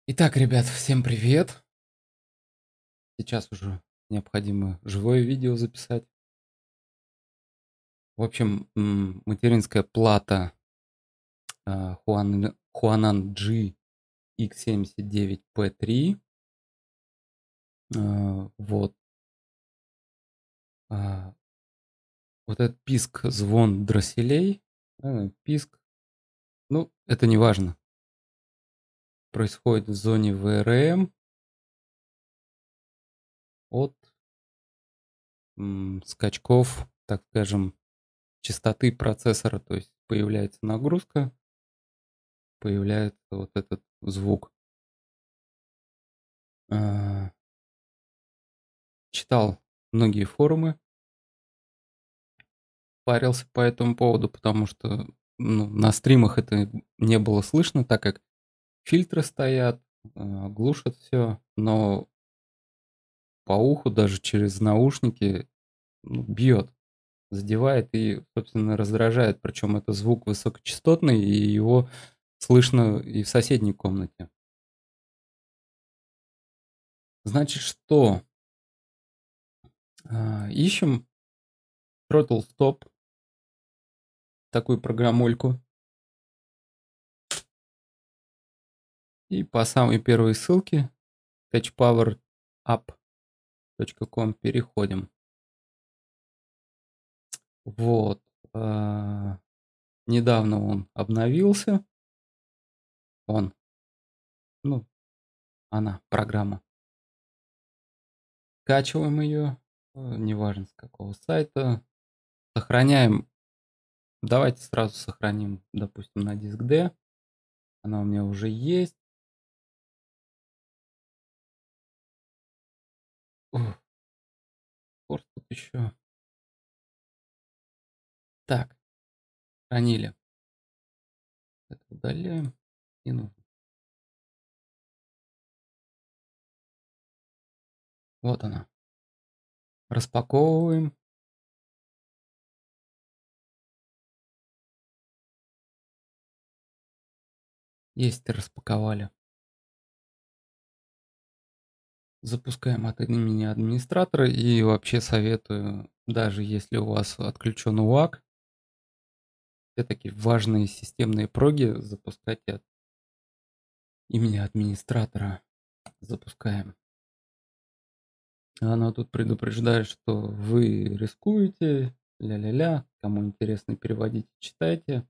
Итак, ребят, всем привет. Сейчас уже необходимо живое видео записать. В общем, материнская плата Huanan G X79P3. Вот. а, Вот этот писк, звон дросселей, писк, ну, это не важно. Происходит в зоне ВРМ от скачков, так скажем, частоты процессора. То есть появляется нагрузка, появляется вот этот звук. А, Читал многие форумы, парился по этому поводу, потому что, ну, на стримах это не было слышно, так как фильтры стоят, глушат все, но по уху даже через наушники, ну, бьет, задевает и, собственно, раздражает. Причем это звук высокочастотный, и его слышно и в соседней комнате. Значит, что? Ищем Throttle Stop, такую программульку. И по самой первой ссылке touchpowerup.com переходим. Вот. Недавно он обновился. Он, ну, она, программа. Скачиваем ее, неважно с какого сайта. Сохраняем. Давайте сразу сохраним, допустим, на диск D. Она у меня уже есть. Порт тут еще. Так, хранили. Это удаляем. Не нужно. Вот она. Распаковываем. Есть, распаковали. Запускаем от имени администратора, и вообще советую, даже если у вас отключен УАК, все такие важные системные проги запускать от имени администратора. Запускаем. Оно тут предупреждает, что вы рискуете, ля-ля-ля, кому интересно, переводите, читайте.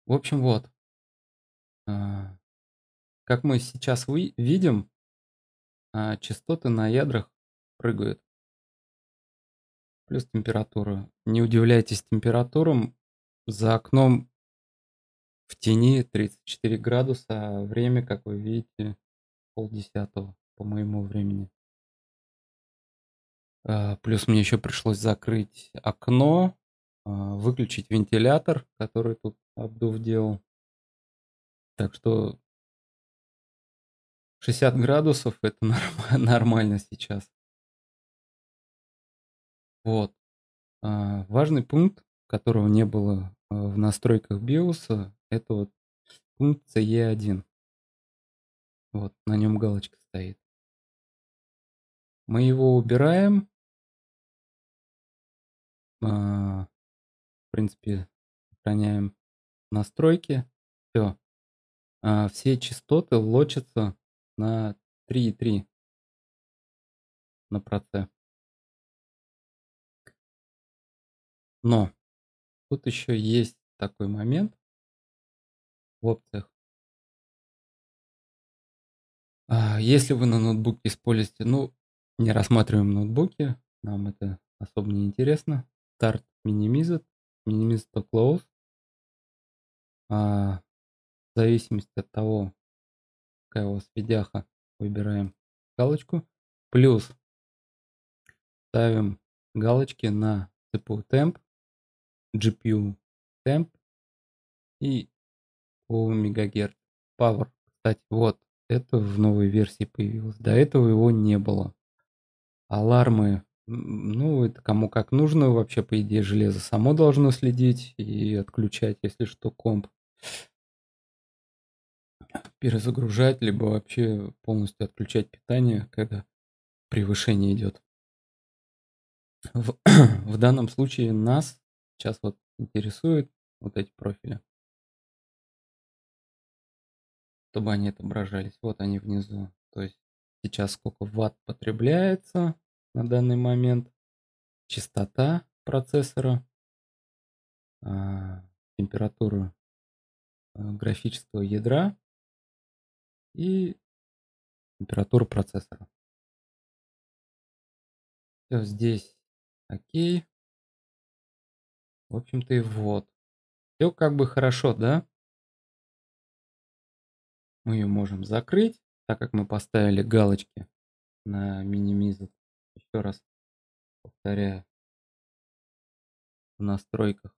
В общем, вот. Как мы сейчас видим, частоты на ядрах прыгают. Плюс температура. Не удивляйтесь температурам. За окном в тени 34 градуса, а время, как вы видите, 9:30 по моему времени. Плюс мне еще пришлось закрыть окно, выключить вентилятор, который тут обдув делал. Так что 60 градусов это нормально сейчас. Вот. Важный пункт, которого не было в настройках биоса, это вот пункт CE1. Вот, на нем галочка стоит. Мы его убираем. В принципе, сохраняем настройки. Все. Все частоты лочатся на 3,3 на проце. Но тут еще есть такой момент в опциях. Если вы на ноутбуке используете, ну, не рассматриваем ноутбуки, нам это особо не интересно. Start Minimized, Minimized to Close. В зависимости от того, какая у вас видяха, выбираем галочку. Плюс ставим галочки на CPU Temp, GPU Temp и по МГц. Power. Кстати, вот это в новой версии появилось. До этого его не было. Алармы, ну, это кому как нужно. Вообще, по идее, железо само должно следить и отключать, если что, комп. перезагружать, либо вообще полностью отключать питание, когда превышение идет. В, в данном случае нас сейчас вот интересует вот эти профили, чтобы они отображались. Вот они внизу. То есть сейчас сколько ватт потребляется на данный момент, частота процессора, а, температура графического ядра и температура процессора. Все здесь окей. В общем-то и вот. Все как бы хорошо, да? Мы ее можем закрыть, так как мы поставили галочки на Minimize. Еще раз повторяю, в настройках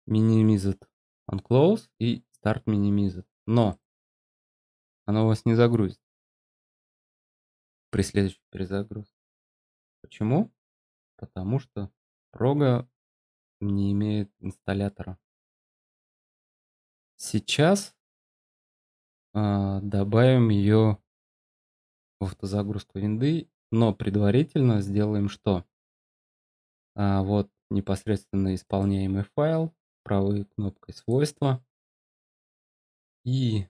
Minimize on Close и Start Minimize. Но оно у вас не загрузит при следующей перезагрузке. Почему? Потому что прога не имеет инсталлятора. Сейчас добавим ее в автозагрузку винды, но предварительно сделаем что? Вот непосредственно исполняемый файл, правой кнопкой свойства и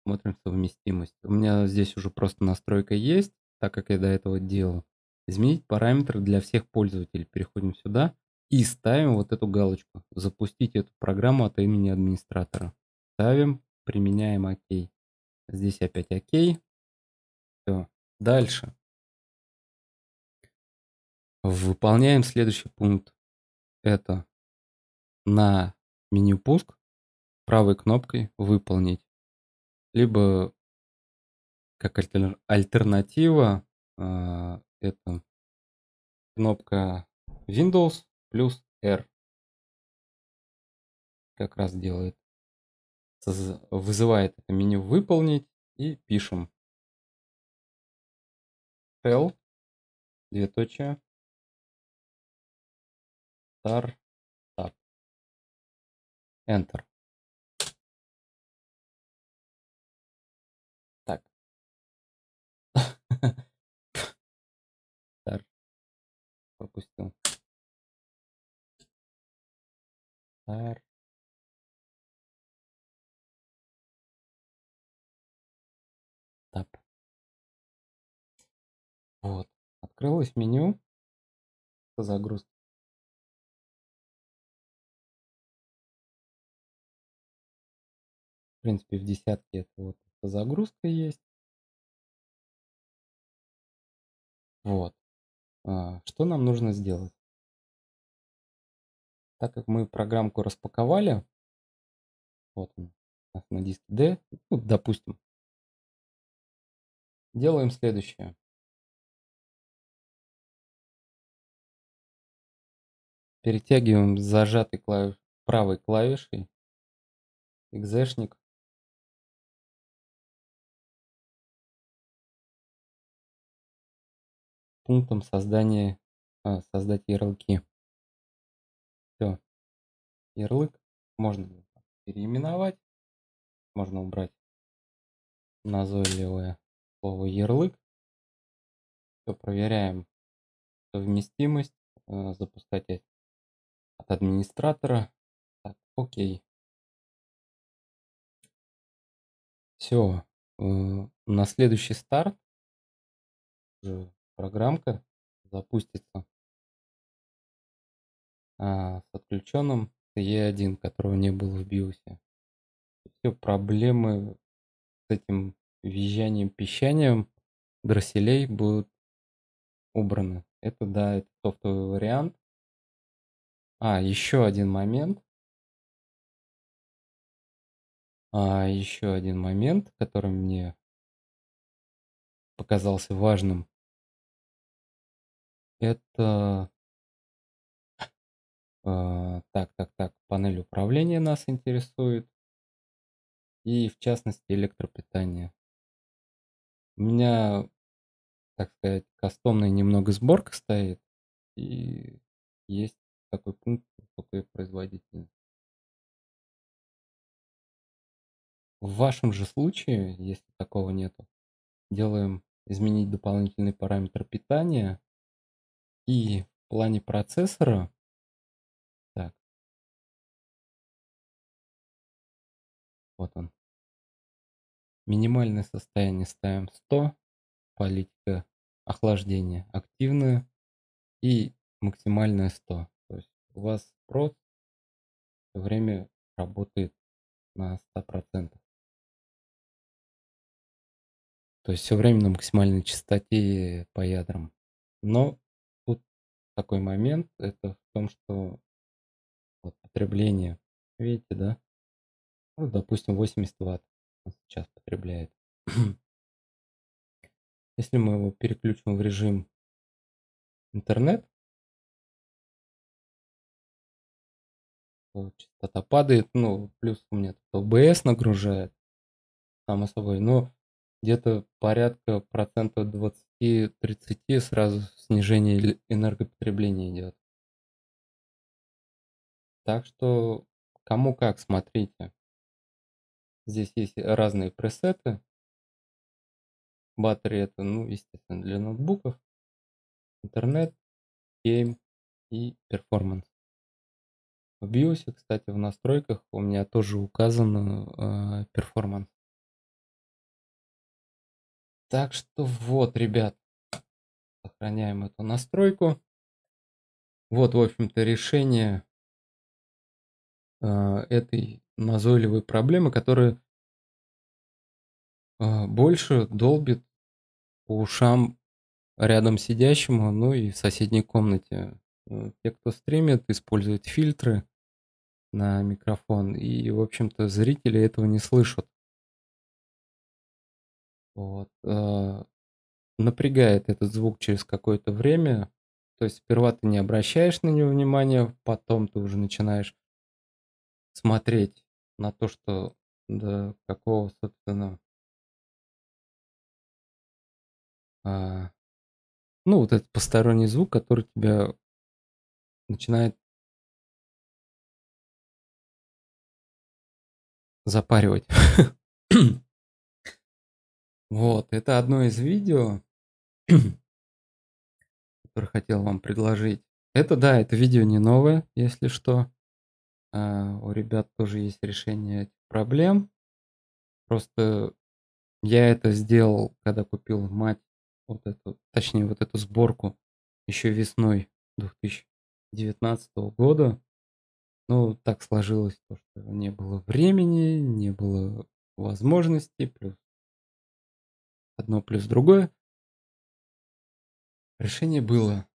смотрим совместимость. У меня здесь уже просто настройка есть, так как я до этого делал. Изменить параметры для всех пользователей. Переходим сюда и ставим вот эту галочку. Запустить эту программу от имени администратора. Ставим, применяем ОК. Здесь опять ОК. Все. Дальше. Выполняем следующий пункт. Это на меню пуск правой кнопкой выполнить. Либо как альтернатива это кнопка Windows плюс R. Как раз делает. Вызывает это меню выполнить и пишем Shell, двоеточие, Startup. Enter. Так. Start. Пропустил. Start. Tap. Вот. Открылось меню загрузки. В принципе, в десятке это вот загрузка есть. Вот. Что нам нужно сделать? Так как мы программку распаковали, вот он у нас на диске D, ну, допустим, делаем следующее. Перетягиваем с зажатой правой клавишей экзешник пунктом создать ярлыки. Все. Ярлык можно переименовать, можно убрать назойливое слово ярлык. Все, проверяем совместимость, запускать от администратора. Так, окей. Все. На следующий старт программка запустится с отключенным E1, которого не было в BIOS. Все проблемы с этим визжанием, пищанием дросселей будут убраны. Это да, это софтовый вариант. Еще один момент. Еще один момент, который мне показался важным. Это панель управления нас интересует. И в частности электропитание. У меня, так сказать, кастомная немного сборка стоит. И есть такой пункт высокой производительности. В вашем же случае, если такого нету, делаем изменить дополнительный параметр питания. И в плане процессора, так, вот он, минимальное состояние ставим 100, политика охлаждения активную и максимальное 100. То есть у вас прот все время работает на 100%. То есть все время на максимальной частоте по ядрам. Но тут такой момент, это в том, что вот потребление, видите, да? Ну, допустим, 80 Вт он сейчас потребляет. Если мы его переключим в режим интернет, то частота падает, ну, плюс у меня тут ОБС нагружает, само собой, но где-то порядка процентов 20-30 сразу снижение энергопотребления идет. Так что кому как, смотрите. Здесь есть разные пресеты. Battery это, ну, естественно, для ноутбуков, интернет, гейм и перформанс. В BIOS, кстати, в настройках у меня тоже указан перформанс. Так что вот, ребят, сохраняем эту настройку. Вот, в общем-то, решение этой назойливой проблемы, которая больше долбит по ушам рядом сидящему, ну и в соседней комнате. Те, кто стримит, используют фильтры на микрофон, и, в общем-то, зрители этого не слышат. Вот. Напрягает этот звук через какое-то время. То есть сперва ты не обращаешь на него внимания, потом ты уже начинаешь смотреть на то, что до какого, собственно, а, ну, вот этот посторонний звук, который тебя начинает запаривать. Вот, это одно из видео, которое хотел вам предложить. Это, да, это видео не новое, если что. У ребят тоже есть решение этих проблем. Просто я это сделал, когда купил мать вот эту, точнее, вот эту сборку еще весной 2019 года. Ну, так сложилось, то, что не было времени, не было возможности, плюс одно, плюс другое. Решение было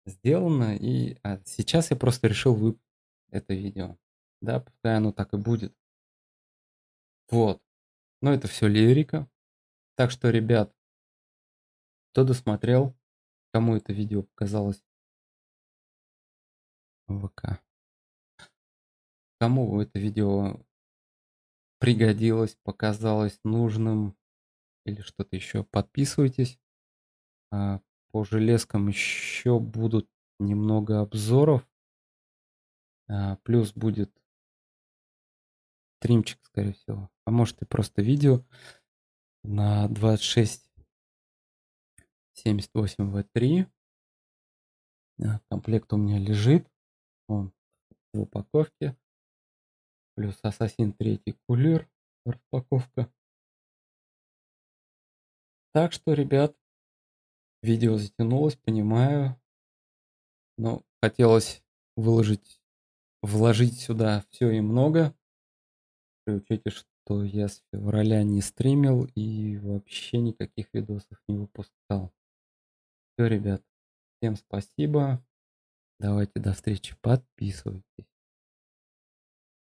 сделано, и сейчас я просто решил выпустить это видео. Да, пускай оно так и будет. Вот. Но это все лирика. Так что, ребят, кто досмотрел, кому это видео показалось в ВК, кому это видео пригодилось, показалось нужным или что-то еще, подписывайтесь. По железкам еще будут немного обзоров. Плюс будет стримчик, скорее всего. А может и просто видео на 2678V3. Комплект у меня лежит. Он в упаковке. Плюс Assassin 3 кулер. Распаковка. Так что, ребят, видео затянулось, понимаю. Но хотелось вложить сюда все и много. При учете, что я с февраля не стримил и вообще никаких видосов не выпускал. Все, ребят, всем спасибо. Давайте до встречи. Подписывайтесь.